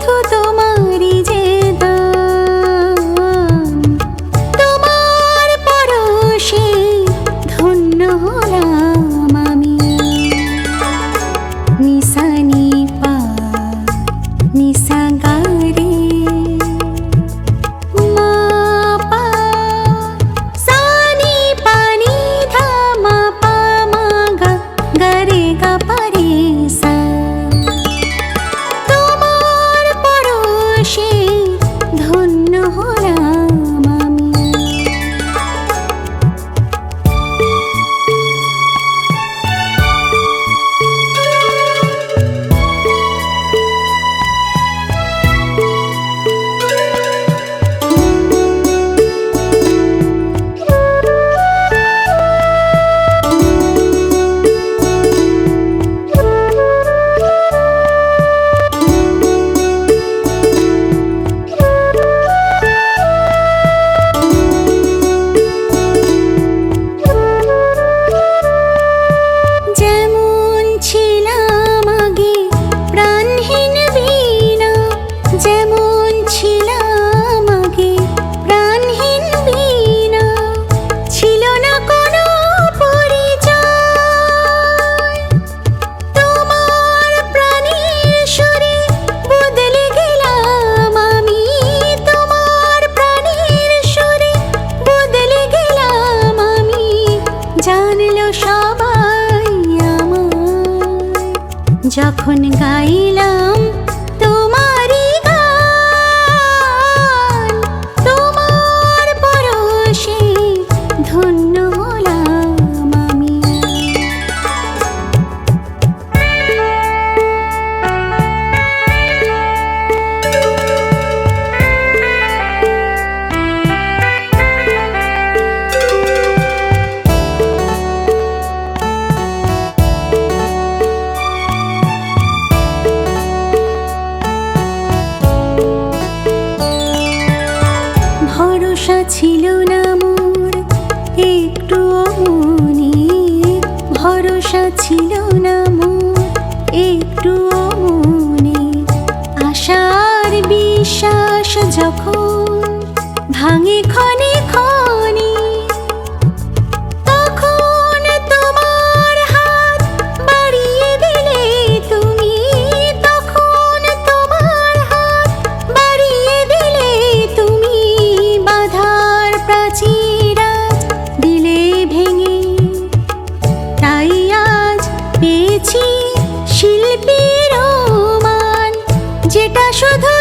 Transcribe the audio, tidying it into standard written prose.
শুধু তোমারই যে দান, তোমার পরশে ধন্য হলাম আমি। নিসা নি পা নিসা গা রে, মা পা সা নি পা নি ধা মা পা মা গা গা রে গা পা রে সা। তোমার পরশে ধন্য হলাম আমি। যেমন ছিলাম আগে প্রাণহীন বীণা, যেমন ছিলাম আগে প্রাণহীন বীণা, ছিল না কোনো পরিচয়। তোমার প্রাণের সুরে বদলে গেলাম আমি, তোমার প্রাণের সুরে বদলে গেলাম আমি। জানলো সবাই আমায় যখন গাইলাম তোমারই গান। তোমার পরশে ধন্য হলাম আমি। ভরসা ছিল না মোর একটুও মনে, ভরসা ছিল না মোর একটুও মনে। আশার বিশ্বাস যখন ভাঙে ক্ষণে ক্ষণে, তখন তোমার হাত বাড়িয়ে দিলে তুমি, তখন তোমার হাত বাড়িয়ে দিলে তুমি। বাধার প্রাচীর আজ দিলে ভেঙে, তাই আজ পেয়েছি শিল্পীর মান, যেটা শুধু